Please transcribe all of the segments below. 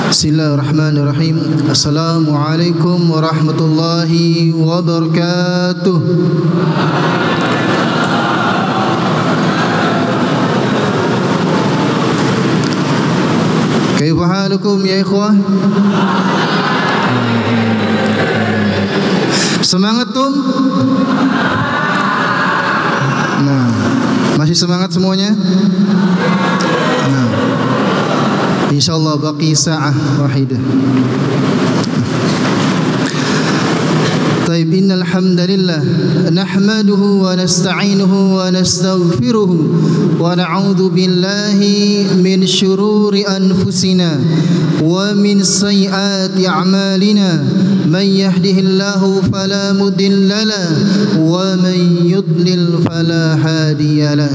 Bismillahirrahmanirrahim. Assalamualaikum warahmatullahi wabarakatuh. Kaifa halukum ya ikhwah? Semangat tum? Nah, masih semangat semuanya? Nah, insyaallah baqi sa'ah wahidah. طيب إن الحمد لله نحمده ونستعينه ونستغفره ونعوذ بالله من شرور أنفسنا ومن سيئات أعمالنا من يهده الله فلا مضل له ومن يضلل فلا هادي له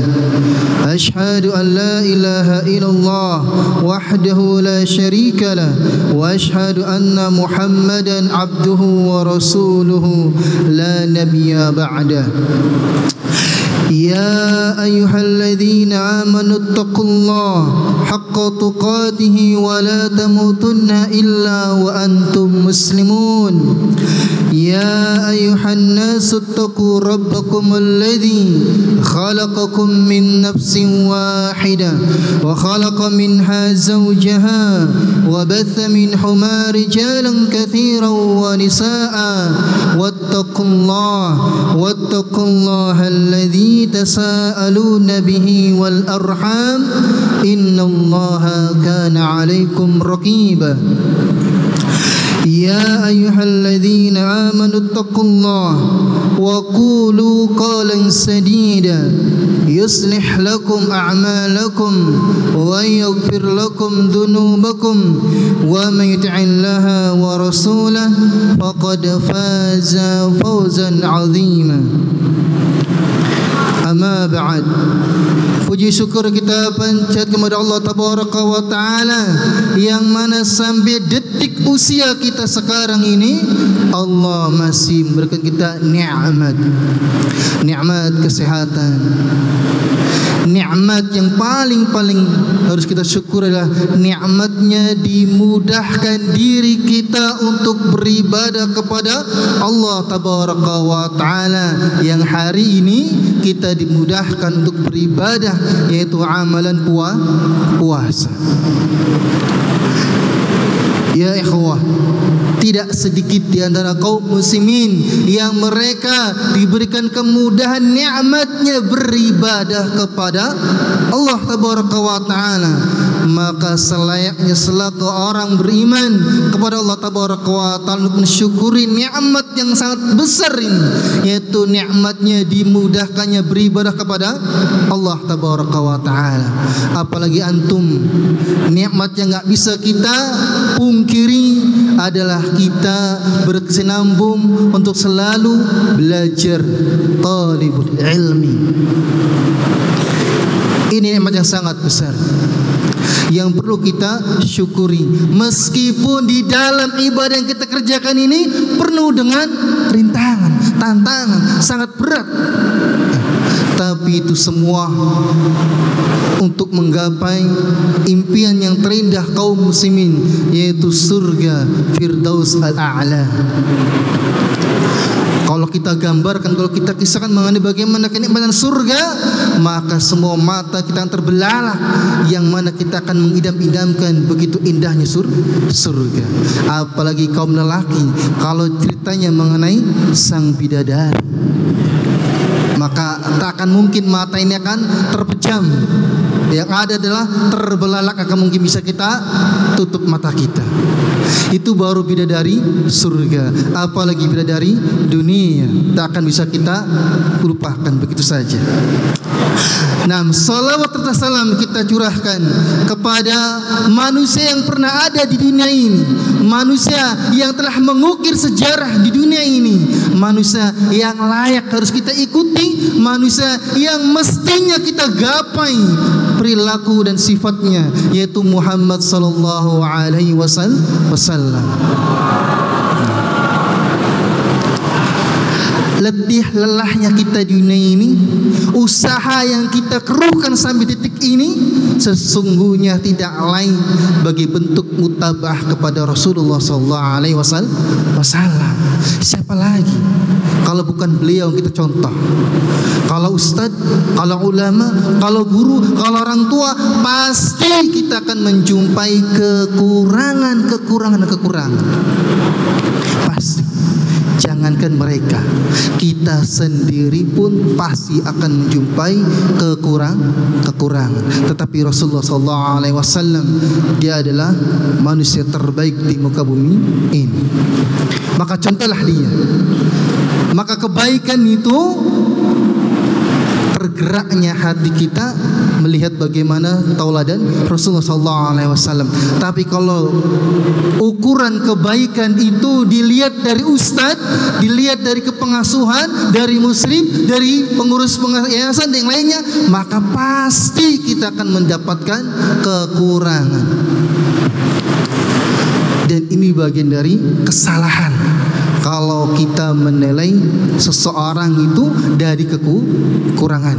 أشهد أن لا إله إلا الله وحده لا شريك له وأشهد أن محمدا عبده ورسوله لا نبي بعده يا أيها الذين آمنوا اتقوا الله حق تقاته ولا تموتن إلا وأنتم مسلمون يا أيها الناس اتقوا ربكم الذي خلقكم من نفس واحدة وخلق منها زوجها وبث منهما رجالا كثيرا ونساء واتقوا الله الذي تساءلون به والأرحام إن الله كان عليكم رقيبا يا أيها الذين آمنوا اتقوا الله وقولوا قولا سديدا يصلح لكم أعمالكم ويغفر لكم ذنوبكم ومن يطع الله ورسوله فقد فاز فوزا عظيما Amma ba'd. Puji syukur kita panjat kepada Allah Tabaraka wa Ta'ala yang mana sampai detik usia kita sekarang ini Allah masih memberikan kita nikmat kesehatan. Nikmat yang paling harus kita syukur adalah nikmatnya dimudahkan diri kita untuk beribadah kepada Allah Tabaraka wa Ta'ala, yang hari ini kita dimudahkan untuk beribadah, yaitu amalan puasa. Ya ikhwah, tidak sedikit di antara kaum muslimin yang mereka diberikan kemudahan nikmatnya beribadah kepada Allah Tabaraka wa Ta'ala. Maka selayaknya selaku orang beriman kepada Allah Tabaraka wa Ta'ala untuk mensyukuri nikmat yang sangat besar ini, yaitu nikmatnya dimudahkannya beribadah kepada Allah Tabaraka wa Ta'ala. Apalagi antum, nikmat yang enggak bisa kita pungkiri adalah kita berkesinambung untuk selalu belajar, talibul ilmi. Ini nikmat yang sangat besar yang perlu kita syukuri, meskipun di dalam ibadah yang kita kerjakan ini penuh dengan rintangan, tantangan, sangat berat. Tapi itu semua untuk menggapai impian yang terindah kaum muslimin, yaitu surga Firdaus al-A'la. Kalau kita gambarkan, kalau kita kisahkan mengenai bagaimana kenikmatan surga, maka semua mata kita akan terbelalak, yang mana kita akan mengidam-idamkan begitu indahnya surga. Apalagi kaum lelaki, kalau ceritanya mengenai sang bidadari, maka tak akan mungkin mata ini akan terpejam. Yang ada adalah terbelalak, akan mungkin bisa kita tutup mata kita. Itu baru bidadari surga. Apalagi bidadari dunia, tak akan bisa kita lupakan begitu saja. Nah, salawat serta salam kita curahkan kepada manusia yang pernah ada di dunia ini, manusia yang telah mengukir sejarah di dunia ini, manusia yang layak harus kita ikuti, manusia yang mestinya kita gapai perilaku dan sifatnya, yaitu Muhammad sallallahu alaihi wasallam. letih lelahnya kita di dunia ini, usaha yang kita keruhkan sampai titik ini, sesungguhnya tidak lain bagi bentuk mutabah kepada Rasulullah SAW. Siapa lagi kalau bukan beliau yang kita contoh? Kalau ustadz, kalau ulama, kalau guru, kalau orang tua, pasti kita akan menjumpai kekurangan. Pasti. Jangankan mereka, kita sendiri pun pasti akan menjumpai kekurangan. Tetapi Rasulullah SAW, dia adalah manusia terbaik di muka bumi ini. Maka contohlah dia. Maka kebaikan itu tergeraknya hati kita melihat bagaimana tauladan Rasulullah SAW. Tapi kalau ukuran kebaikan itu dilihat dari ustadz, dilihat dari kepengasuhan, dari muslim, dari pengurus yayasan dan yang lainnya, maka pasti kita akan mendapatkan kekurangan. Dan ini bagian dari kesalahan kalau kita menilai seseorang itu dari kekurangan.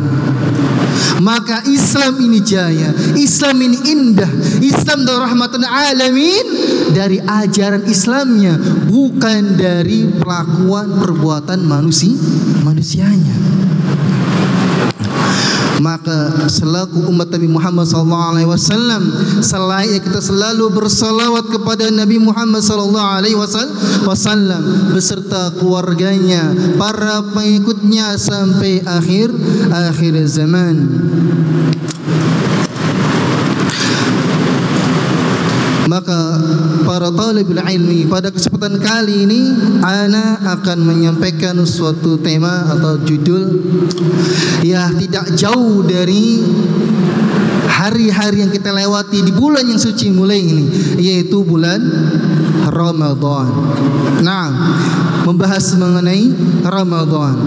Maka Islam ini jaya, Islam ini indah, Islam adalah rahmatan alamin dari ajaran Islamnya, bukan dari pelakuan perbuatan manusianya. Maka selaku umat Nabi Muhammad SAW, selain kita selalu bersalawat kepada Nabi Muhammad SAW beserta keluarganya, para pengikutnya sampai akhir zaman. Maka para talibul ilmi, pada kesempatan kali ini ana akan menyampaikan suatu tema atau judul ya tidak jauh dari hari-hari yang kita lewati di bulan yang suci mulai ini, yaitu bulan Ramadan. Nah, membahas mengenai Ramadan,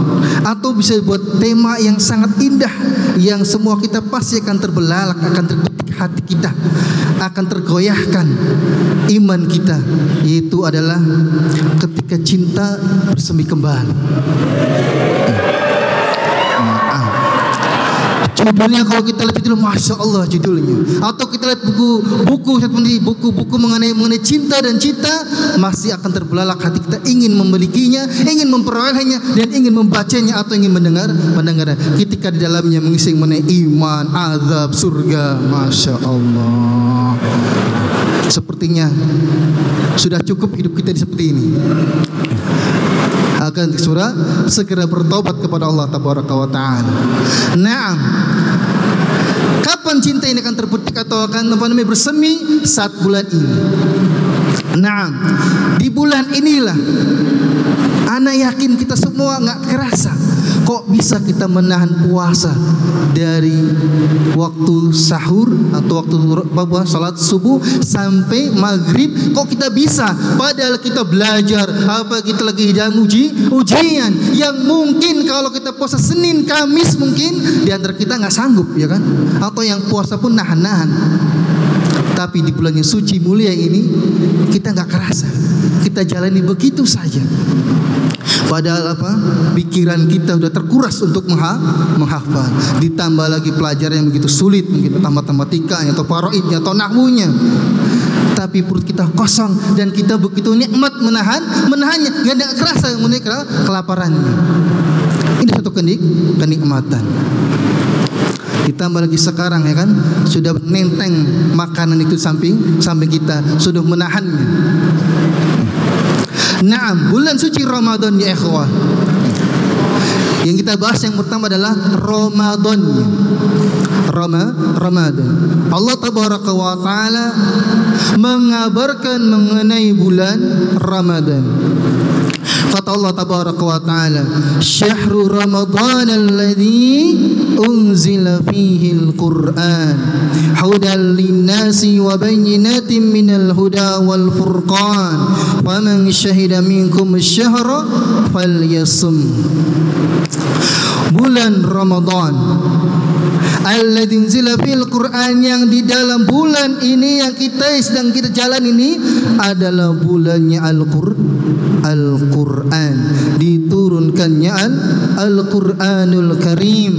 atau bisa buat tema yang sangat indah yang semua kita pasti akan terbelalak, akan terbetik hati kita, akan tergoyahkan iman kita, yaitu adalah ketika cinta bersemi kembali. Judulnya kalau kita lihat judul, masya Allah judulnya. Atau kita lihat buku mengenai cinta dan cinta, masih akan terbelalak hati kita, ingin memilikinya, ingin memperolehnya, dan ingin membacanya atau ingin mendengar. Ketika di dalamnya mengisi mengenai iman, azab, surga, masya Allah. Sepertinya sudah cukup hidup kita seperti ini. Akan segera bertobat kepada Allah Tabaraka wa Ta'ala. Naam. Kapan cinta ini akan terpetik atau akan bersemi? Saat bulan ini. Naam. Di bulan inilah ana yakin kita semua nggak kerasa kok bisa kita menahan puasa dari waktu sahur atau waktu salat subuh sampai maghrib. Kok kita bisa? Padahal kita belajar, apa kita lagi sedang ujian yang mungkin kalau kita puasa Senin Kamis mungkin di antara kita nggak sanggup, ya kan? Atau yang puasa pun nahan-nahan. Tapi di bulan yang suci mulia ini kita nggak kerasa, kita jalani begitu saja. Padahal apa? Pikiran kita sudah terkuras untuk menghafal. Ditambah lagi pelajaran yang begitu sulit, mungkin matematikanya atau faraidnya atau nahwunya. Tapi perut kita kosong dan kita begitu nikmat menahannya, nggak kerasa kelaparannya. Ini satu kenikmatan. Ditambah lagi sekarang, ya kan, sudah nenteng makanan itu samping kita, sudah menahannya. Naam, bulan suci Ramadan ya ikhwah. Yang kita bahas yang pertama adalah Ramadan. Ramadan. Allah Tabaraka wa Ta'ala mengabarkan mengenai bulan Ramadan. Kata Allah Tabaraka wa Ta'ala, "Syahrul Ramadan alladzi unzila fihi al-Qur'an hudan lin-nasi wa bayyinatin minal huda wal furqan faman syahida minkum asy-syahra falyasum." Bulan Ramadan alladzi unzila fil Qur'an, yang di dalam bulan ini yang kita sedang kita jalan ini adalah bulannya Al-Qur'an, diturunkannya Al-Qur'anul Karim.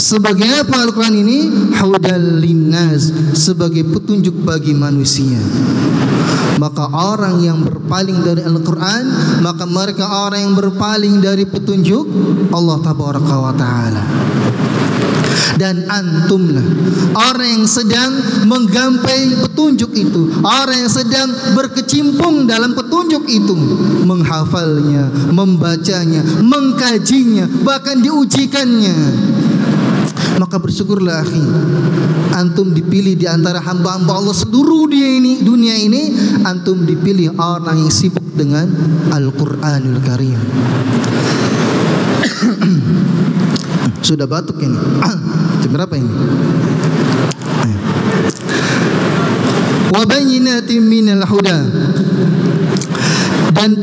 Sebagai apa Al-Quran ini? Hudal linnas, sebagai petunjuk bagi manusia. Maka orang yang berpaling dari Al-Quran, maka mereka orang yang berpaling dari petunjuk Allah Tabaraka wa Ta'ala. Dan antumlah orang yang sedang menggapai petunjuk itu, orang yang sedang berkecimpung dalam petunjuk itu, menghafalnya, membacanya, mengkajinya, bahkan diujikannya. Maka bersyukurlah akhi, antum dipilih di antara hamba-hamba Allah seluruh dunia ini, antum dipilih orang yang sibuk dengan Al-Quranul Karim. Sudah batuk ini. Jam berapa ini? Wa bayyinatin minal huda, dan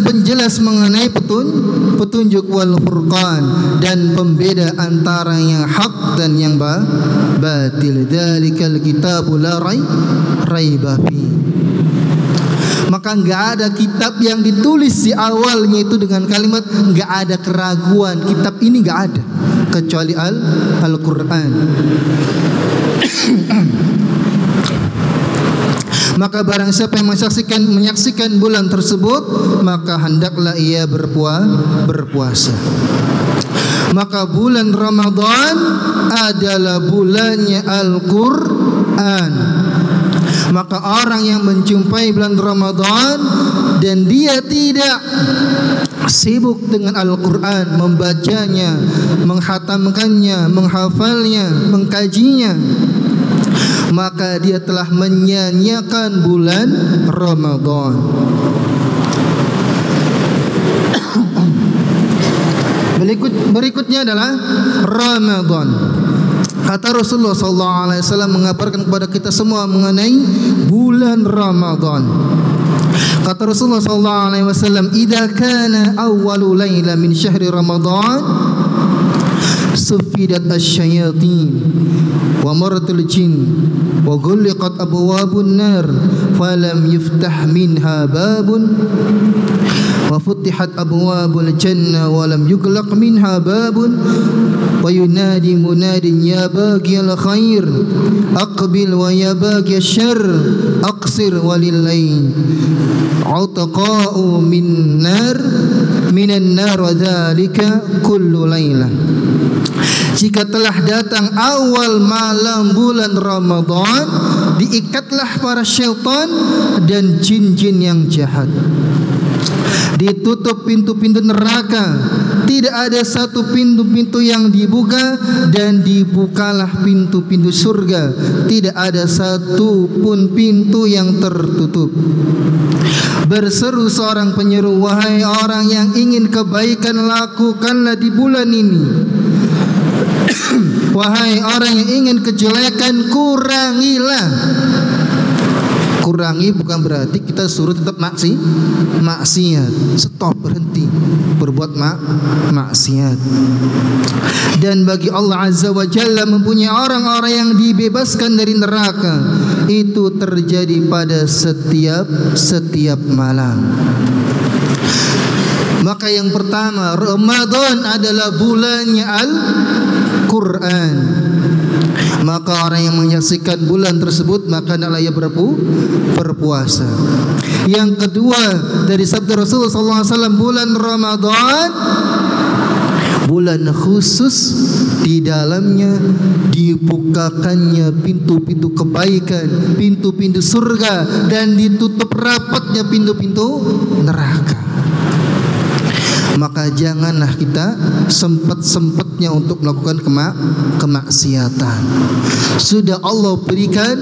penjelas mengenai petunjuk wal furqan, dan pembeda antara yang hak dan yang batil. Dzalikal kitabu la raiba fi. Maka enggak ada kitab yang ditulis di awalnya itu dengan kalimat enggak ada keraguan. Kitab ini enggak ada kecuali Al-Qur'an. Maka barang siapa yang menyaksikan bulan tersebut, maka hendaklah ia berpuasa. Maka bulan Ramadan adalah bulannya Al-Qur'an. Maka orang yang menjumpai bulan Ramadan dan dia tidak sibuk dengan Al-Quran, membacanya, menghatamkannya, menghafalnya, mengkajinya, maka dia telah menyanyiakan bulan Ramadan. Berikutnya adalah Ramadan. Kata Rasulullah SAW mengabarkan kepada kita semua mengenai bulan Ramadan. Kata Rasulullah SAW, "Idza kana awwalu laila min syahri Ramadan, sufidat asyayatin wa maratul jin wa ghulqat abwabun nar falam yuftah minha babun wa futihat abwabul jannah wa lam yughlaq minha babun wa yunadi munadin ya baghiyal khair aqbil wa ya baghiyasy syarr aqsir walillahi utaqa'u minan nar wa dzalika kullu lailah." Jika telah datang awal malam bulan Ramadan, diikatlah para syaitan dan jin-jin yang jahat. Ditutup pintu-pintu neraka, tidak ada satu pintu-pintu yang dibuka, dan dibukalah pintu-pintu surga, tidak ada satu pun pintu yang tertutup. Berseru seorang penyeru, "Wahai orang yang ingin kebaikan, lakukanlah di bulan ini. Wahai orang yang ingin kejelekan, kurangilah." Kurangi bukan berarti kita suruh tetap maksiat. Stop, berhenti berbuat maksiat. Dan bagi Allah Azza wa Jalla mempunyai orang-orang yang dibebaskan dari neraka, itu terjadi pada setiap malam. Maka yang pertama, Ramadan adalah bulannya Al-Quran. Maka orang yang menyaksikan bulan tersebut, maka hendaklah ia berpuasa. Yang kedua, dari sabda Rasulullah SAW, bulan Ramadan bulan khusus, di dalamnya dibukakannya pintu-pintu kebaikan, pintu-pintu surga, dan ditutup rapatnya pintu-pintu neraka. Maka janganlah kita sempat-sempatnya untuk melakukan kemaksiatan. Sudah Allah berikan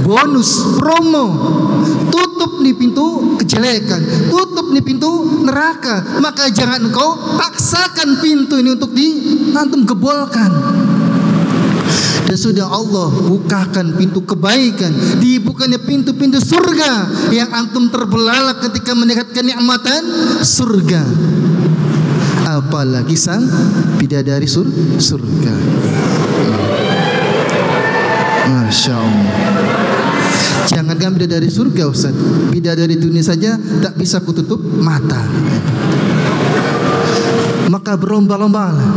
bonus promo, tutup nih pintu kejelekan, tutup nih pintu neraka. Maka jangan engkau paksakan pintu ini untuk antum gebolkan. Dan sudah Allah bukakan pintu kebaikan, dibukanya pintu-pintu surga yang antum terbelalak ketika mendekatkan nikmatan surga. apalagi sang bidadari surga. Masya Allah. Jangankan bidadari surga Ustaz, bidadari dunia saja tak bisa kututup mata. Maka berlomba-lombalah.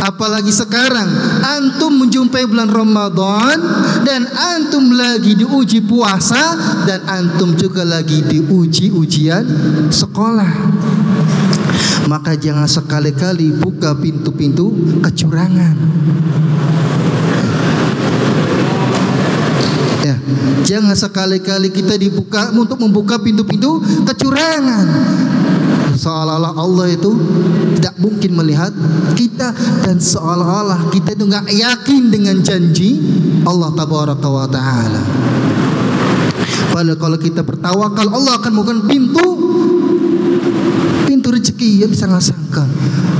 Apalagi sekarang antum menjumpai bulan Ramadan dan antum lagi diuji puasa dan antum juga lagi diuji ujian sekolah. Maka jangan sekali-kali buka pintu-pintu kecurangan. Ya, jangan sekali-kali kita dibuka untuk membuka pintu-pintu kecurangan. Seolah-olah Allah itu tidak mungkin melihat kita, dan seolah-olah kita itu nggak yakin dengan janji Allah Tabaraka wa Ta'ala. Padahal kalau kita bertawakal, Allah akan membuka pintu rezeki. Ya bisa nggak sangka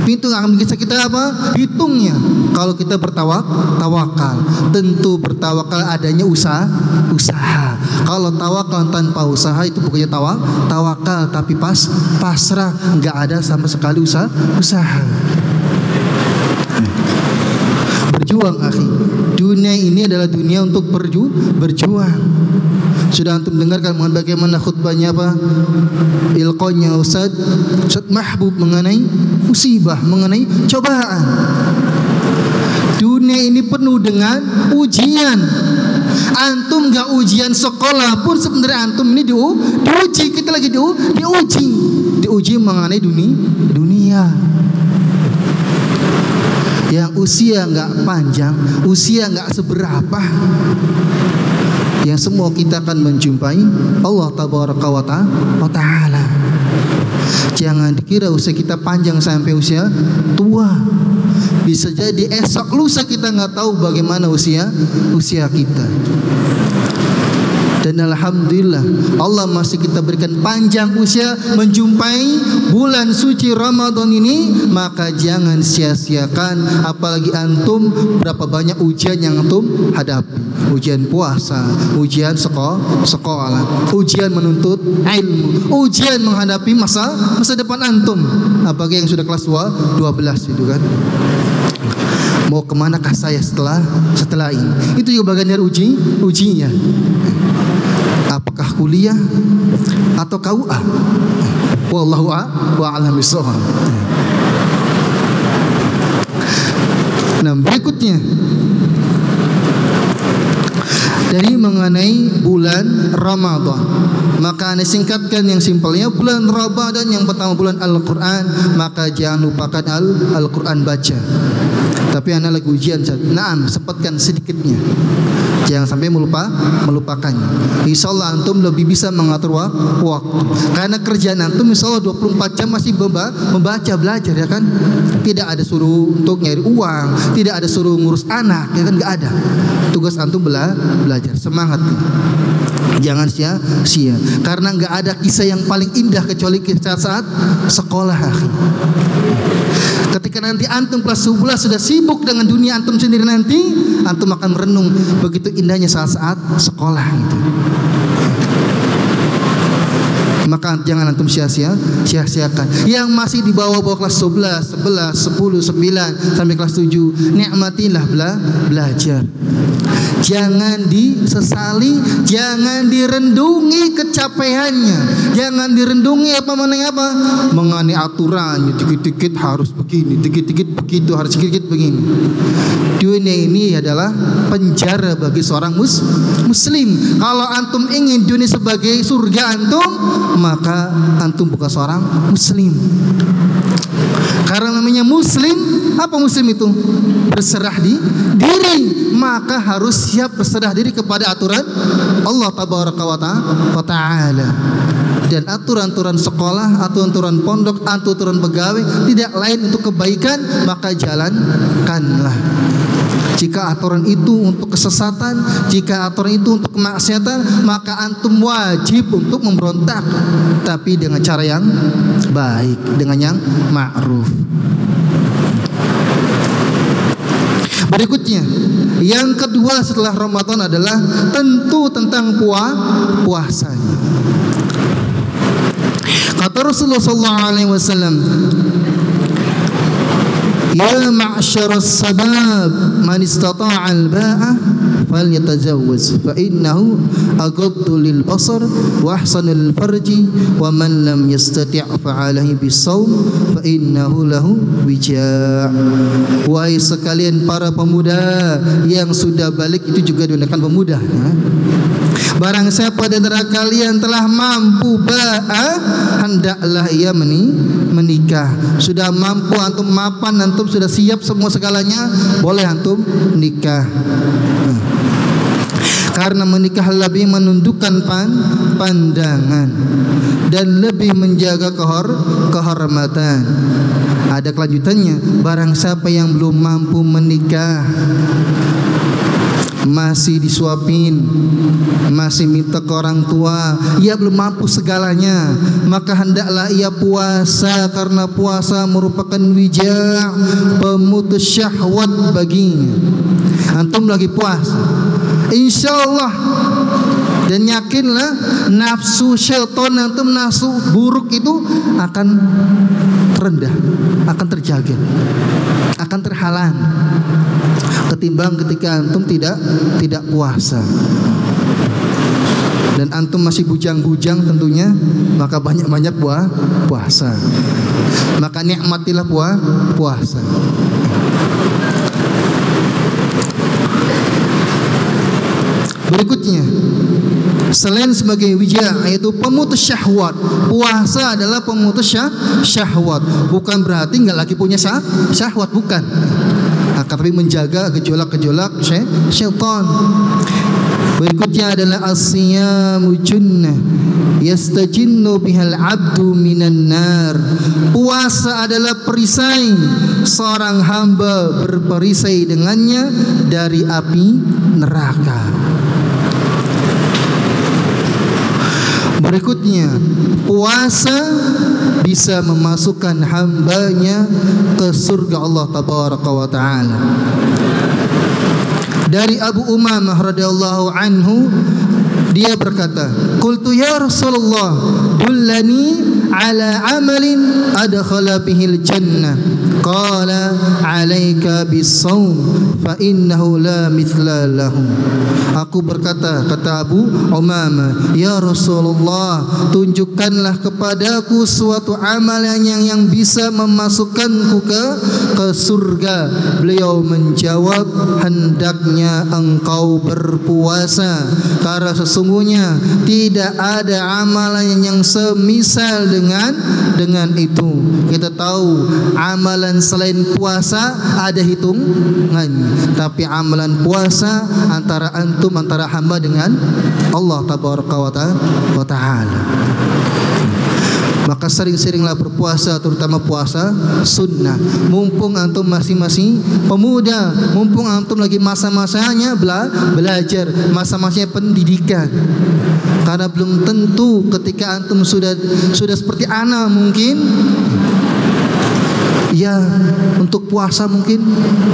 pintu yang akan bisa kita apa? Hitungnya. Kalau kita bertawakal, tentu bertawakal adanya usaha. Kalau tawakal tanpa usaha itu bukannya tawakal, tapi pasrah, nggak ada sama sekali usaha. Berjuang, akhi. Dunia ini adalah dunia untuk berjuang. Sudah antum dengarkan bagaimana khutbahnya apa? Ilqanya Ustaz Mahbub mengenai musibah, mengenai cobaan. Dunia ini penuh dengan ujian. Antum gak ujian sekolah pun sebenarnya antum ini diuji. Kita lagi diuji mengenai dunia. Yang usia gak panjang, usia gak seberapa, yang semua kita akan menjumpai Allah Tabaraka wa Ta'ala. Jangan dikira usia kita panjang sampai usia tua. Bisa jadi esok lusa kita nggak tahu bagaimana usia kita. Dan alhamdulillah Allah masih kita berikan panjang usia menjumpai bulan suci Ramadan ini. Maka jangan sia-siakan, apalagi antum berapa banyak ujian yang antum hadapi. Ujian puasa, ujian sekolah, ujian menuntut ilmu, ujian menghadapi masa depan antum. Apalagi yang sudah kelas 12 itu kan. Mau kemanakah saya setelah ini? Itu juga bagian dari ujinya. Apakah kuliah atau KUA? Wallahu a'lam bishawab. Nah, berikutnya dari mengenai bulan Ramadan, maka anda singkatkan yang simpelnya. Bulan Ramadan yang pertama bulan Al-Quran, maka jangan lupakan Al-Quran baca. Tapi anda lagi ujian, naam, sempatkan sedikitnya, jangan sampai melupakannya. Insya Allah antum lebih bisa mengatur waktu, karena kerjaan antum insya Allah 24 jam masih membaca, belajar, ya kan. Tidak ada suruh untuk nyari uang, tidak ada suruh ngurus anak, ya kan, nggak ada. Tugas antum belajar, semangat. Jangan sia-sia, karena nggak ada kisah yang paling indah kecuali kisah saat sekolah. Ketika nanti antum kelas 11 sudah sibuk dengan dunia antum sendiri, nanti antum akan merenung begitu indahnya saat-saat sekolah itu. Maka jangan antum sia-siakan. Yang masih di bawah kelas 11, 10, 9 sampai kelas 7, nikmatilah belajar. Jangan disesali, jangan direndungi kecapeannya, jangan direndungi mengenai aturannya, dikit-dikit harus begini, dikit-dikit begitu, harus dikit-dikit begini. Dunia ini adalah penjara bagi seorang muslim. Kalau antum ingin dunia sebagai surga antum, maka antum bukan seorang muslim. Karena namanya muslim, apa muslim itu? Berserah diri. Maka harus siap berserah diri kepada aturan Allah Tabaraka wa Ta'ala. Dan aturan-aturan sekolah, aturan-aturan pondok, aturan pegawai tidak lain untuk kebaikan, maka jalankanlah. Jika aturan itu untuk kesesatan, jika aturan itu untuk kemaksiatan, maka antum wajib untuk memberontak, tapi dengan cara yang baik, dengan yang ma'ruf. Berikutnya, yang kedua setelah Ramadan adalah tentu tentang puasanya. Kata Rasulullah sallallahu alaihi wasallam, ya ma'syaras sabab man istata'a al-ba'a falyatazawwaj fa innahu aghaddu lil basar wa ahsanul farji wa man lam yastati' fa 'alaihi bis-shaum fa innahu lahu wija'. Wahai sekalian para pemuda yang sudah balik, itu juga digunakan pemuda ya. Barang siapa di antara kalian telah mampu ba'a, hendaklah ia menikah. Sudah mampu antum, mapan antum, sudah siap semua segalanya, boleh antum nikah. Karena menikah lebih menundukkan pandangan dan lebih menjaga kehormatan. Ada kelanjutannya, barang siapa yang belum mampu menikah, masih disuapin, masih minta ke orang tua, ia belum mampu segalanya, maka hendaklah ia puasa, karena puasa merupakan wija', pemutus syahwat baginya. Antum lagi puasa, insyaallah, dan yakinlah nafsu syaitan antum, nafsu buruk itu akan terendah, akan terjaga, akan terhalang ketimbang ketika antum tidak puasa. Dan antum masih bujang-bujang tentunya, maka banyak-banyak puasa. Maka nikmatilah puasa. Berikutnya, selain sebagai wija', yaitu pemutus syahwat. Puasa adalah pemutus syahwat. Bukan berarti nggak lagi punya syahwat, bukan. Tapi menjaga gejolak-gejolak syaitan. Berikutnya adalah as-siyamu junnah yastajinnu bihal abdu minan nar. Puasa adalah perisai, seorang hamba berperisai dengannya dari api neraka. Berikutnya, puasa bisa memasukkan hambanya ke surga Allah tabaraka wa ta'ala. Dari Abu Umamah radhiyallahu anhu, dia berkata, qultu ya Rasulullah, dullani ala amalin adkhala bihil jannah. Qala alaika bis-shaum fa innahu la mithla lahu. Aku berkata, kata Abu Umamah, ya Rasulullah, tunjukkanlah kepadaku suatu amalan yang bisa memasukkanku ke surga. Beliau menjawab, hendaknya engkau berpuasa, karena sesungguhnya tidak ada amalan yang semisal dengan itu. Kita tahu amalan selain puasa ada hitungannya, tapi amalan puasa antara hamba dengan Allah tabaraka wa ta'ala. Maka sering-seringlah berpuasa, terutama puasa sunnah. Mumpung antum masing-masing pemuda, mumpung antum lagi masa-masanya belajar, masa-masanya pendidikan. Karena belum tentu ketika antum sudah seperti ana mungkin, ya untuk puasa mungkin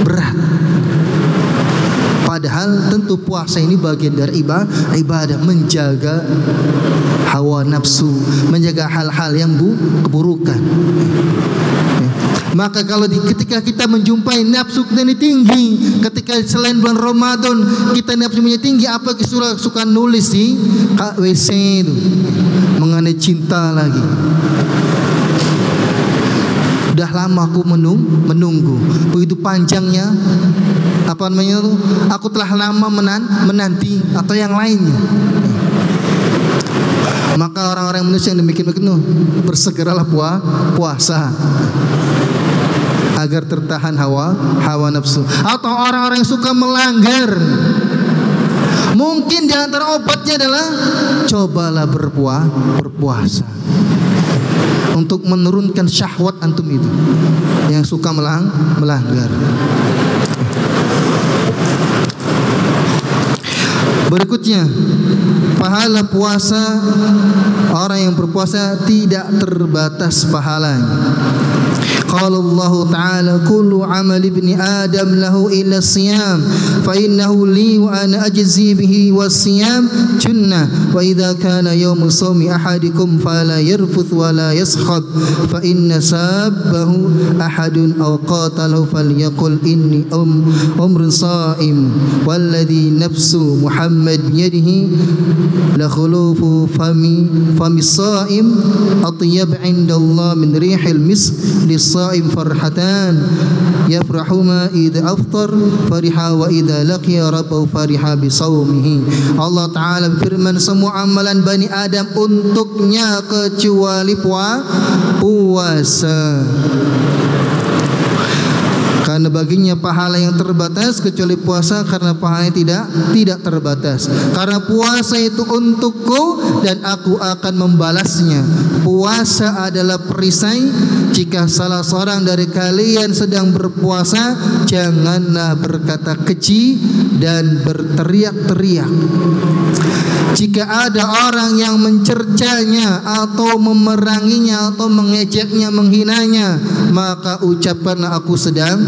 berat. Padahal tentu puasa ini bagian dari ibadah, menjaga hawa nafsu, menjaga hal-hal yang keburukan. Maka kalau ketika kita menjumpai nafsu kita ini tinggi, ketika selain bulan Ramadan kita nafsunya tinggi, apa kita suka nulis di WC itu mengenai cinta lagi. Udah lama aku menunggu, begitu panjangnya aku telah lama menanti, atau yang lainnya. Maka orang-orang Indonesia yang demikian bersegeralah puasa agar tertahan hawa nafsu. Atau orang-orang yang suka melanggar, mungkin di antara obatnya adalah cobalah berpuasa untuk menurunkan syahwat antum itu yang suka melanggar. Berikutnya, pahala puasa, orang yang berpuasa tidak terbatas pahalanya. qala Allah ta'ala kullu amali ibni adam lahu illa siyam fa innahu li wa ana ajzi bihi was-siyam junnah wa idza kana yawmu sawmi ahadikum fala yarfuth wa la yaskhab fa inna sabbahu ahadun aw qatalahu falyaqul inni umrun sa'im walladhi nafsu Muhammad biyadihi la khulufu fami as-sa'im atyab 'inda Allah min rihil misk lis-sa'im farhatan yafrahuma idza aftar fariha wa idza laqiya rabbahu fariha bi saumihi. Allah Ta'ala firman, semua amalan Bani Adam untuknya kecuali puasa. Karena baginya pahala yang terbatas, kecuali puasa karena pahalanya tidak terbatas. Karena puasa itu untukku dan aku akan membalasnya. Puasa adalah perisai. Jika salah seorang dari kalian sedang berpuasa, janganlah berkata keji dan berteriak-teriak. Jika ada orang yang mencercanya atau memeranginya atau mengejeknya, menghinanya, maka ucapkanlah aku sedang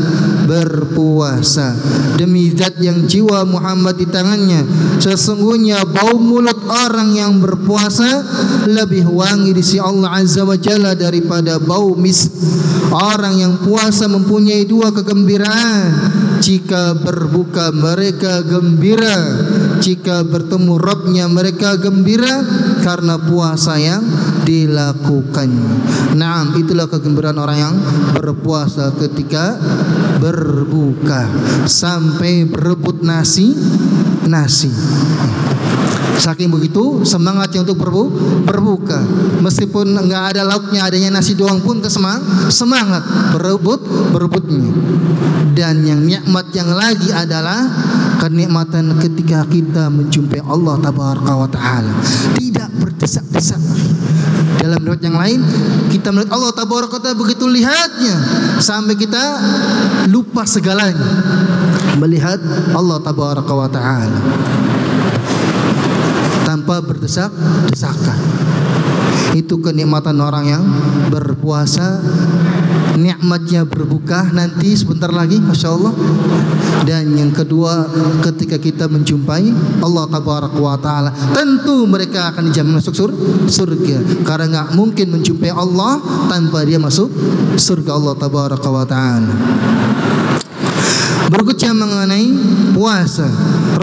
berpuasa. Demi zat yang jiwa Muhammad di tangannya, sesungguhnya bau mulut orang yang berpuasa lebih wangi di sisi Allah Azza wa Jalla daripada bau misk. Orang yang puasa mempunyai dua kegembiraan. Jika berbuka mereka gembira, jika bertemu Rabbnya mereka gembira karena puasa yang dilakukannya. Naam, itulah kegembiraan orang yang berpuasa ketika berbuka sampai berebut nasi. Saking begitu semangatnya untuk berbuka, meskipun enggak ada lauknya, adanya nasi doang pun semangat berebutnya. Dan yang nikmat yang lagi adalah kenikmatan ketika kita menjumpai Allah Tabaraka wa Ta'ala, tidak berdesak-desak. Dalam riwayat yang lain kita melihat Allah Tabaraka wa Ta'ala begitu lihatnya sampai kita lupa segalanya melihat Allah Tabaraka wa Ta'ala tanpa berdesak-desakan. Itu kenikmatan orang yang berpuasa. Nikmatnya berbuka nanti sebentar lagi, Masya Allah. Dan yang kedua, ketika kita menjumpai Allah Tabaraka wa Ta'ala, tentu mereka akan dijamin masuk surga. Karena nggak mungkin menjumpai Allah tanpa dia masuk surga Allah Tabaraka wa Ta'ala. Berbicara mengenai puasa,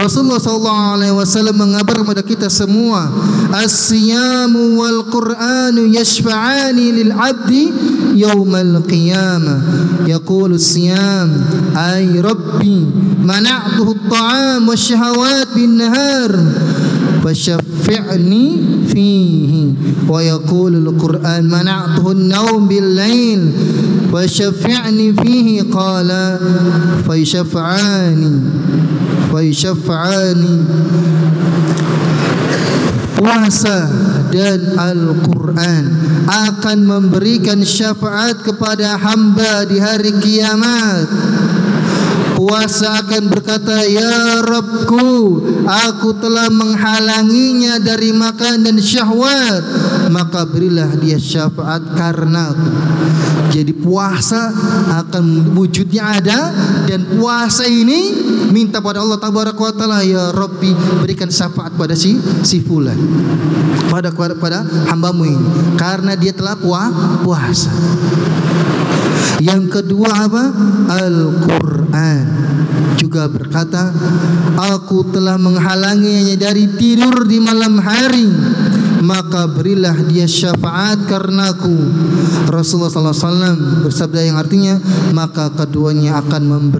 Rasulullah SAW mengabar kepada kita semua, as-siyamu wal Qur'anu yashfa'ani lil 'abdi yaumal qiyamah. Yaqulu as-siyam ay rabbi mana'tuhu at-ta'am wasyahawat bin nahar fashaffi'ni fihi. Wa yaqulu al-Qur'an mana'tuhu an-nawm bil lail وشفعني فيه قال فيشفعاني puasa dan Al-Quran akan memberikan syafaat kepada hamba di hari kiamat. Puasa akan berkata, ya Rabbku, aku telah menghalanginya dari makan dan syahwat, maka berilah dia syafaat karenaku. Jadi puasa akan wujudnya ada, dan puasa ini minta pada Allah Tabaraka wa Ta'ala, ya Rabbi, berikan syafaat pada si fulan, pada hambamu ini, karena dia telah puasa. Yang kedua apa? Al-Quran juga berkata, aku telah menghalanginya dari tidur di malam hari, maka berilah dia syafaat karenaku. Rasulullah SAW bersabda yang artinya, maka keduanya akan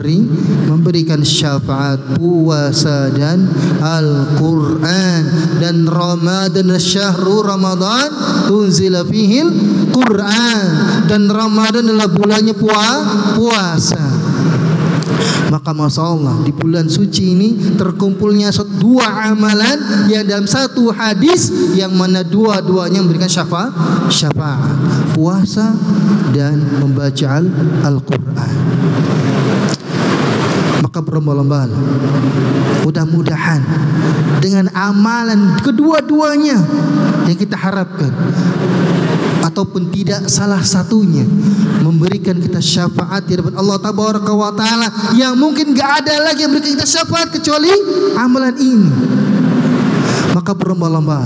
memberikan syafaat. Puasa dan Al-Quran. Dan Ramadan, syahrul Ramadan tunzila fihil Quran, dan Ramadan adalah bulannya puasa. Maka Masya Allah, di bulan suci ini terkumpulnya dua amalan yang dalam satu hadis, yang mana dua-duanya memberikan syafaat, puasa dan membaca Al-Quran. Maka berlomba-lomba, mudah-mudahan dengan amalan kedua-duanya yang kita harapkan, ataupun tidak salah satunya memberikan kita syafaat di hadapan Allah Tabaraka wa Ta'ala, yang mungkin gak ada lagi yang memberikan kita syafaat kecuali amalan ini. Maka berlomba-lomba,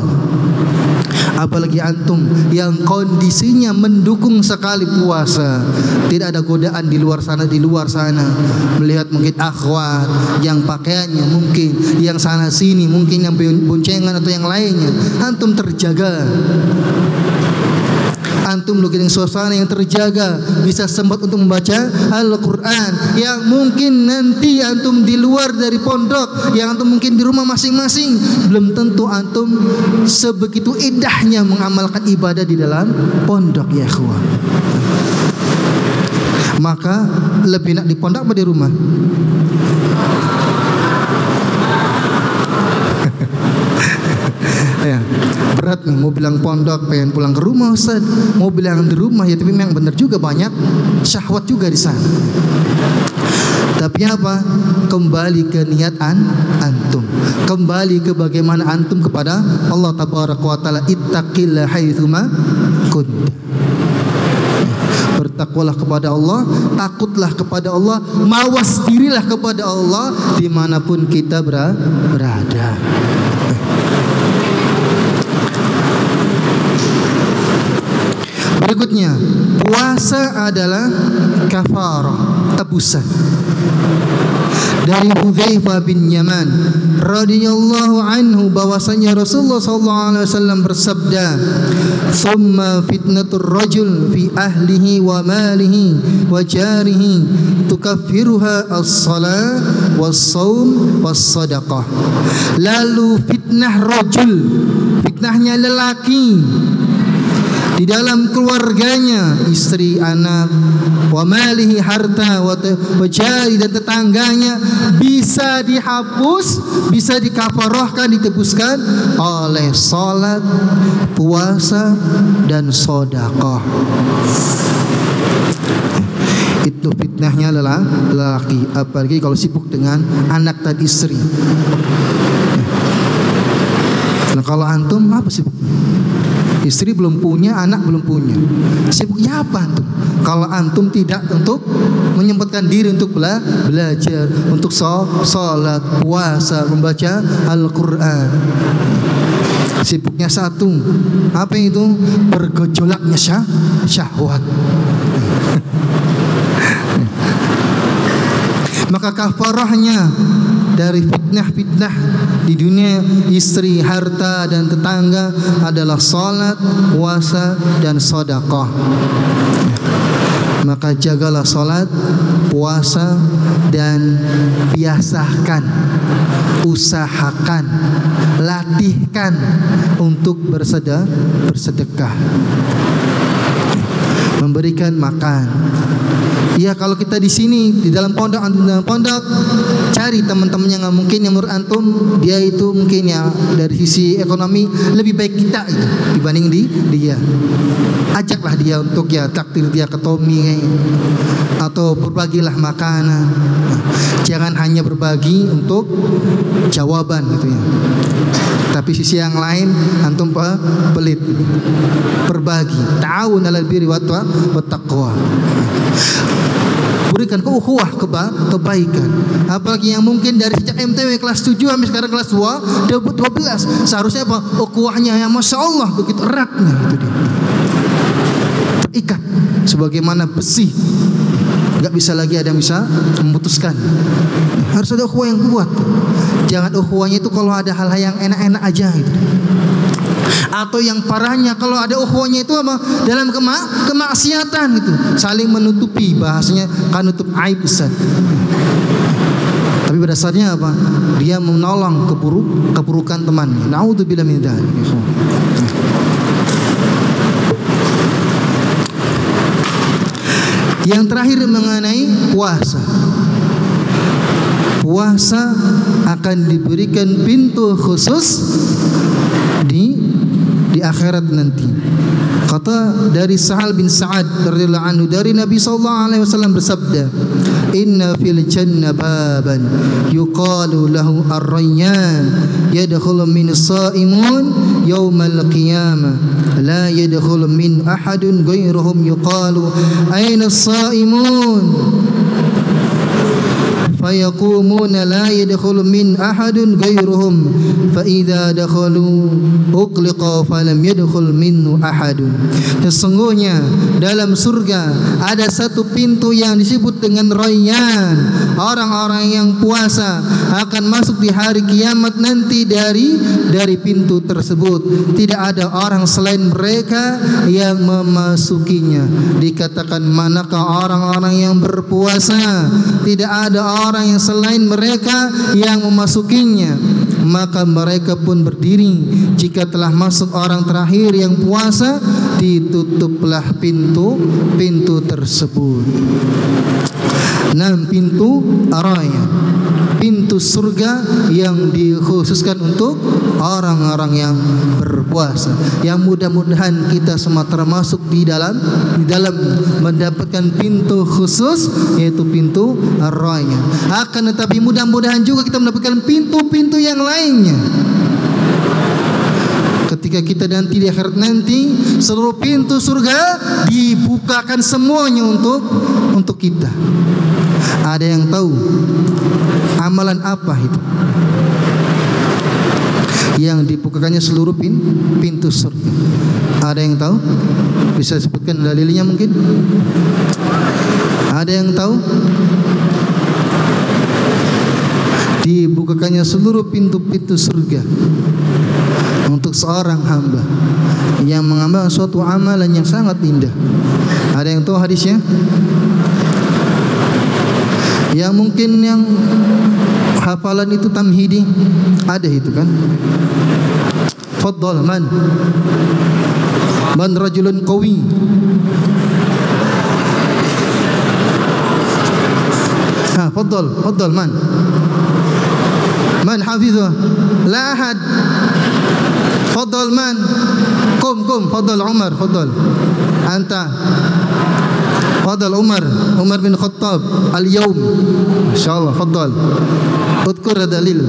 apalagi antum yang kondisinya mendukung sekali puasa, tidak ada godaan di luar sana melihat mungkin akhwat yang pakaiannya mungkin yang sana sini, mungkin yang boncengan atau yang lainnya, antum terjaga. Antum lagi dengan suasana yang terjaga, bisa sempat untuk membaca Al-Quran. Yang mungkin nanti antum di luar dari pondok, yang antum mungkin di rumah masing-masing, belum tentu antum sebegitu indahnya mengamalkan ibadah di dalam pondok, ya ikhwan. Maka lebih nak di pondok apa di rumah? Ya, berat nih mau bilang pondok, pengen pulang ke rumah Ustaz. Mau bilang di rumah ya, tapi memang benar juga banyak syahwat juga di sana. Tapi apa? Kembali ke niat antum. Kembali ke bagaimana antum kepada Allah Tabaraka wa Ta'ala. Ittaqillah haitsuma kunta. Bertakwalah kepada Allah, takutlah kepada Allah, mawas dirilah kepada Allah dimanapun kita berada. Berikutnya, puasa adalah kafarah, tebusan. Dari Hudzaifah bin Yaman radhiyallahu anhu bahwasanya Rasulullah sallallahu alaihi wasallam bersabda, "Tsumma fitnatur rajul fi ahlihi wa malihi wa jarihi tukaffiruha as-shalah was-shaum was-shadaqah." Lalu fitnah rajul, fitnahnya lelaki di dalam keluarganya, istri, anak, wa malihi, harta, wa jari, dan tetangganya, bisa dihapus, bisa dikafarahkan, ditebuskan oleh salat, puasa, dan sedekah. Itu fitnahnya lelaki, apalagi kalau sibuk dengan anak dan istri. Nah, kalau antum apa sibuknya? Istri belum punya, anak belum punya, sibuknya apa antum? Kalau antum tidak untuk menyempatkan diri untuk belajar, untuk sholat, puasa, membaca Al-Quran, sibuknya satu, apa itu? Bergejolaknya syahwat. Maka kafarahnya dari fitnah-fitnah di dunia, istri, harta, dan tetangga adalah salat, puasa, dan sedekah. Maka jagalah salat, puasa, dan biasakan, usahakan, latihkan untuk bersedekah, memberikan makan. Ya, kalau kita di sini di dalam pondok, cari teman-teman yang mungkin yang menurut antum dia itu mungkin ya dari sisi ekonomi lebih baik kita itu dibanding dia. Ajaklah dia untuk ya takdir dia ke Tommy atau berbagilah makanan. Jangan hanya berbagi untuk jawaban gitu ya. Tapi sisi yang lain antum pelit, berbagi, ta'awun 'alal birri wat taqwa. Berikan ukhuwah, kebaikan. Apalagi yang mungkin dari sejak MTW kelas 7 sampai sekarang kelas 12, seharusnya apa? Ukhuwahnya yang Masya Allah begitu eratnya, itu dia. Terikat sebagaimana besi, nggak bisa lagi ada yang bisa memutuskan. Harus ada ukhuwah yang kuat. Jangan ukhuwahnya itu kalau ada hal-hal yang enak-enak aja gitu. Atau yang parahnya kalau ada ukhuwahnya itu apa? Dalam kemaksiatan itu, saling menutupi, bahasanya kan nutup aib Ustaz. Tapi pada dasarnya apa? Dia menolong keburukan temannya. Naudzubillah min dzalik. Yang terakhir mengenai puasa. Puasa akan diberikan pintu khusus di akhirat nanti. Kata dari Sahal bin Sa'ad radhiyallahu anhu dari Nabi sallallahu alaihi wasallam bersabda, "Inna fil jannah baban yuqalu lahu ar-rayyan yadkhulu min as-sa'imun yaumal qiyamah la yadkhulu min ahadun ghairuhum yuqalu aina as-sa'imun fayaqumuna la yadkhulu min ahadun ghairuhum fa idza dakhalu ughliqa falam yadkhul minhu ahadun." Sesungguhnya dalam surga ada satu pintu yang disebut dengan Rayyan. Orang-orang yang puasa akan masuk di hari kiamat nanti dari pintu tersebut. Tidak ada orang selain mereka yang memasukinya. Dikatakan, manakah orang-orang yang berpuasa? Tidak ada orang yang selain mereka yang memasukinya. Maka mereka pun berdiri. Jika telah masuk orang terakhir yang puasa, ditutuplah pintu tersebut. Nah, pintu Rayyan, pintu surga yang dikhususkan untuk orang-orang yang berpuasa. Yang mudah-mudahan kita semua termasuk di dalam mendapatkan pintu khusus, yaitu pintu Rayyan. Akan tetapi mudah-mudahan juga kita mendapatkan pintu-pintu yang lainnya. Ketika kita nanti di akhirat nanti, seluruh pintu surga dibukakan semuanya untuk kita. Ada yang tahu amalan apa itu yang dibukakannya seluruh pintu surga? Ada yang tahu? Bisa sebutkan dalilnya mungkin? Ada yang tahu? Dibukakannya seluruh pintu-pintu surga untuk seorang hamba yang mengamalkan suatu amalan yang sangat indah. Ada yang tahu hadisnya? Yang mungkin yang hafalan itu tamhidi, ada itu kan? Faddal man rajulun qawi. Faddal man hafizah la ahad. Faddal man kum faddal Umar, faddal anta. Fadal Umar bin Khattab al-yawm. Insyaallah, fadal. Udkur dalil.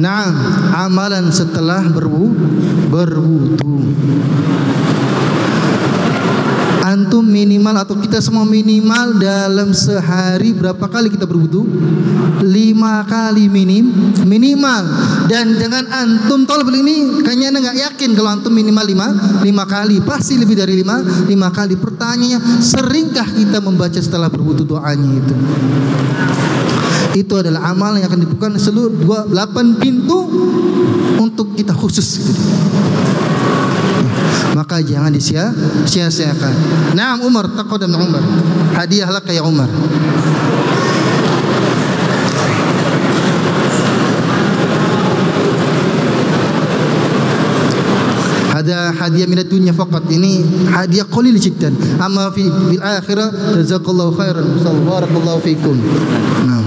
Nah, amalan setelah berwudu. Antum minimal atau kita semua minimal dalam sehari berapa kali kita berwudu? 5 kali minimal. Dan dengan antum talabul ini kayaknya anda nggak yakin kalau antum minimal 5 kali, pasti lebih dari 5 kali. Pertanyaannya, seringkah kita membaca setelah berwudu doanya itu? Itu adalah amal yang akan dibuka seluruh 8 pintu untuk kita khusus gitu. Maka jangan disia-siakan. Naam Umar, taqaddam Umar. Hadiah laka ya Umar. Ada hadiah minat dunia faqat. Ini hadiah qalil jiddan. Amma fil akhirah jazakallahu khairan. Barakallahu fikum. Naam.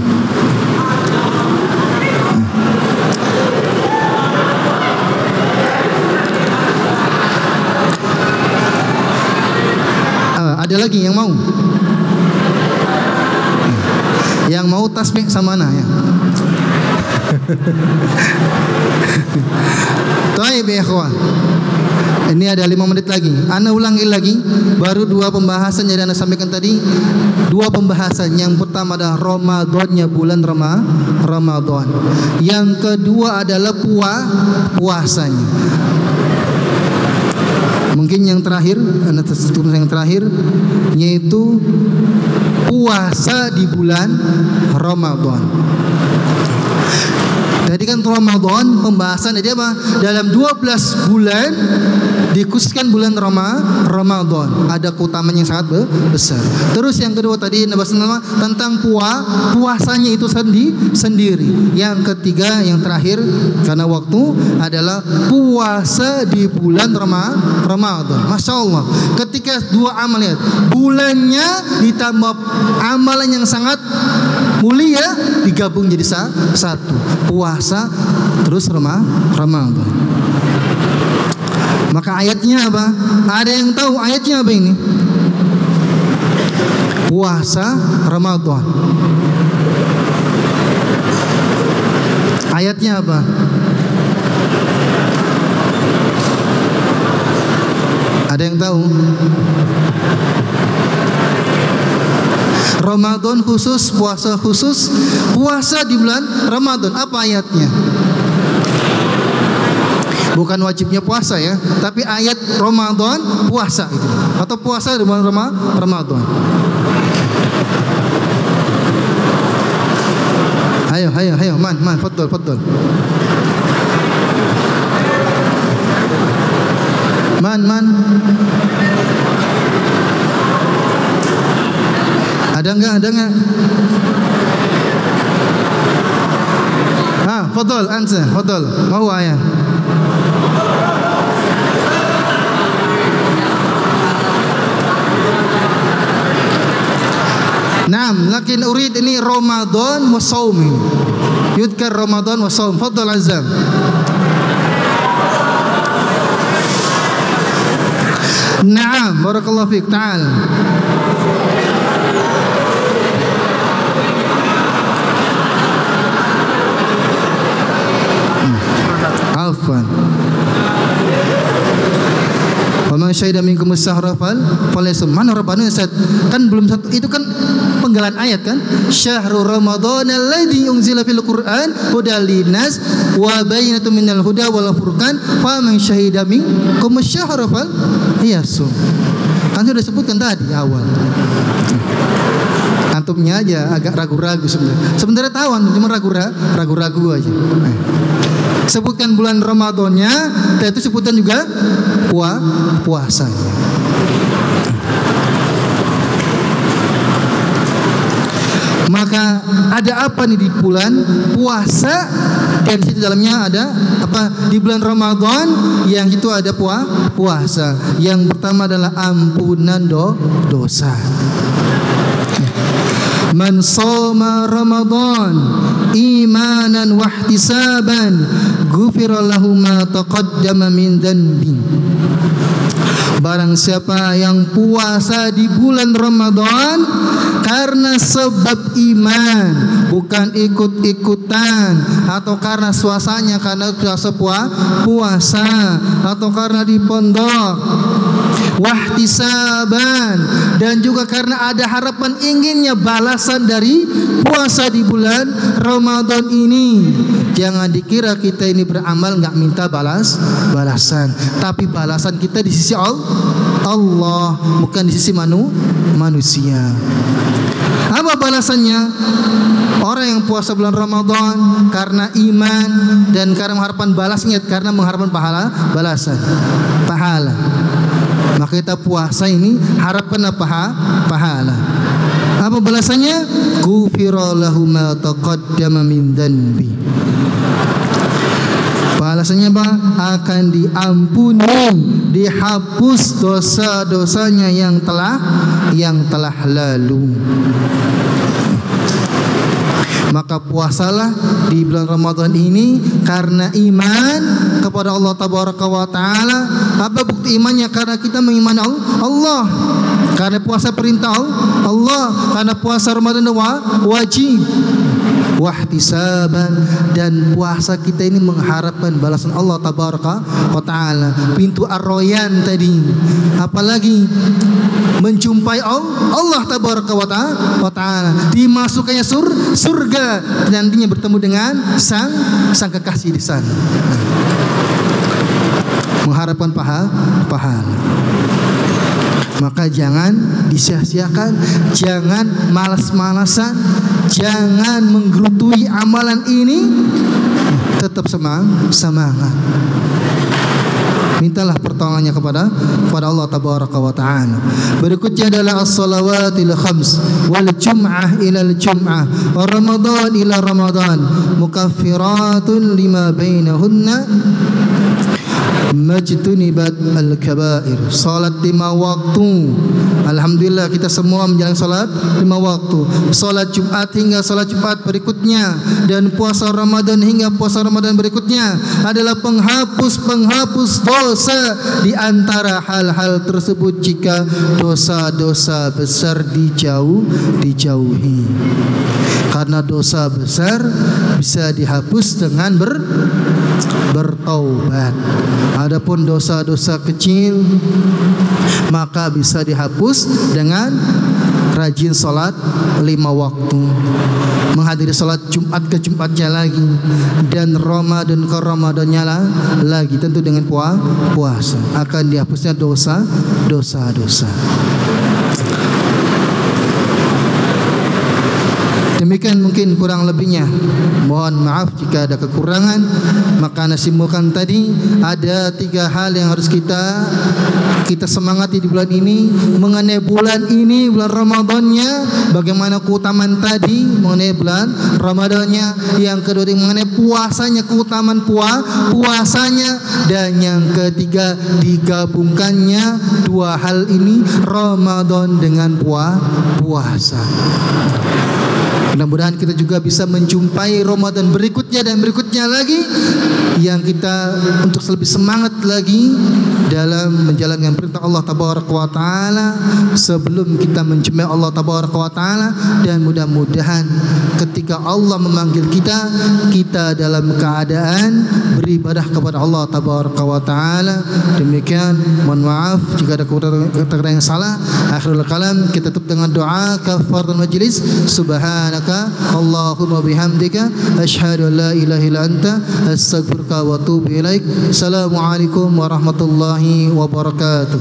Ada lagi yang mau? Yang mau tasbih sama ana ya. Baik ya ikhwan. Ini ada 5 menit lagi. Ana ulangi lagi, baru 2 pembahasan yang ana sampaikan tadi. 2 pembahasan. Yang pertama adalah Ramadannya bulan Ramadan. Yang kedua adalah puasanya. Mungkin yang terakhir, yaitu puasa di bulan Ramadan. Jadi kan Ramadan pembahasan jadi apa? Dalam 12 bulan dikhususkan bulan Ramadan. Ada keutamaan yang sangat besar. Terus yang kedua tadi Nabi SAW tentang puasanya itu sendiri. Yang ketiga yang terakhir karena waktu adalah puasa di bulan Ramadan. Masya Allah. Ketika dua amal lihat, bulannya ditambah amalan yang sangat mulia digabung jadi satu. Puasa terus Ramadan. Maka ayatnya apa? Ada yang tahu ayatnya apa ini? Puasa Ramadan. Ayatnya apa? Ada yang tahu? Ramadan khusus, puasa khusus, puasa di bulan Ramadan. Apa ayatnya? Bukan wajibnya puasa ya, tapi ayat Ramadan puasa itu. Atau puasa di bulan Ramadan. Ayo, man, betul. Man. Ada enggak? Fadol, answer, fadol. Mau ayat? Naam, lakin urid ini Ramadan wa shaum. Yudkar Ramadan wa shaum. Fadol Azam. Naam, barakallahu fiik. Ta'al. Afwan. Waman syahida minkum as-sahra falyasum. Mana Rabbana Ustaz? Kan belum satu. Itu kan penggalan ayat kan? Syahrul Ramadan alladzi unzila fil Qur'an hudal linnas wa bayyinatun minal huda wal furqan faman syahida minkum as-sahra falyasum. Kan sudah sebutkan tadi awal. Antumnya aja agak ragu-ragu sebenarnya. Sebenarnya tahu cuma ragu-ragu aja. Sebutkan bulan Ramadannya, dan itu sebutan juga puasanya. Maka ada apa nih di bulan puasa? Dan di dalamnya ada apa? Di bulan Ramadan yang itu ada puasa. Yang pertama adalah ampunan dosa. Man shoma Ramadan imanan wa ihtisaban ghufira lahu ma taqaddama min dhanbi. Barang siapa yang puasa di bulan Ramadan karena sebab iman, bukan ikut-ikutan, atau karena suasananya karena puasa, atau karena di pondok, wahtisaban, dan juga karena ada harapan inginnya balasan dari puasa di bulan Ramadan ini. Jangan dikira kita ini beramal nggak minta balasan, tapi balasan kita di sisi Allah, bukan di sisi manusia. Apa balasannya? Orang yang puasa bulan Ramadan karena iman dan karena mengharapkan balasnya, karena mengharapkan balasan pahala. Maka kita puasa ini harapkan pahala. Apa balasannya? Ghufira lahu ma taqaddama min dhanbi. Balasannya apa? Akan diampuni, dihapus dosa-dosanya yang telah lalu. Maka puasalah di bulan Ramadan ini karena iman kepada Allah Tabaraka wa Ta'ala. Apa bukti imannya? Karena kita mengimani Allah. Karena puasa perintah Allah. Karena puasa Ramadan wajib. Wahtisaban, dan puasa kita ini mengharapkan balasan Allah Tabaraka wa Ta'ala. Pintu Ar-Royan tadi, apalagi menjumpai Allah Tabaraka wa Ta'ala, dimasukkannya surga, dan nantinya bertemu dengan sang kekasih di sana. Mengharapkan pahala. Maka jangan disia-siakan, jangan malas-malasan, jangan menggerutui amalan ini. tetap semangat. Mintalah pertolongannya kepada Allah tabaraka wa taala. Berikutnya adalah as-salawatil khams wal jum'ah ila al-jum'ah wa ramadan ila ramadan mukaffiratun lima bainahunna majtunibat al-kabair. Salat 5 waktu. Alhamdulillah kita semua menjalankan salat 5 waktu. Salat Jumat hingga salat Jumat berikutnya dan puasa Ramadan hingga puasa Ramadan berikutnya adalah penghapus dosa. Di antara hal-hal tersebut jika dosa-dosa besar dijauhi. Karena dosa besar bisa dihapus dengan bertaubat. Adapun dosa-dosa kecil maka bisa dihapus dengan rajin salat 5 waktu, menghadiri salat Jumat ke Jumatnya lagi, dan Ramadan ke Ramadannya lagi, tentu dengan puasa akan dihapusnya dosa-dosa. Demikian mungkin kurang lebihnya. Mohon maaf jika ada kekurangan. Maka nasimukan tadi ada 3 hal yang harus kita semangati di bulan ini. Mengenai bulan ini, bulan Ramadannya, bagaimana keutamaan tadi mengenai bulan Ramadannya. Yang kedua mengenai puasanya, keutamaan puasanya. Dan yang ketiga digabungkannya 2 hal ini, Ramadan dengan puasa. Mudah-mudahan kita juga bisa menjumpai Ramadan berikutnya dan berikutnya lagi, yang kita untuk lebih semangat lagi dalam menjalankan perintah Allah tabaraka wa taala sebelum kita menjumpai Allah tabaraka wa taala. Dan mudah-mudahan ketika Allah memanggil kita dalam keadaan beribadah kepada Allah tabaraka wa taala. Demikian, mohon maaf jika ada kata-kata yang salah. Akhirul kalam, kita tutup dengan doa kafaratul majlis. Subhanaka Allahumma bihamdika asyhadu an la ilaha illa anta astaghfiruka wa atubu ilaik. Assalamualaikum warahmatullahi wabarakatuh.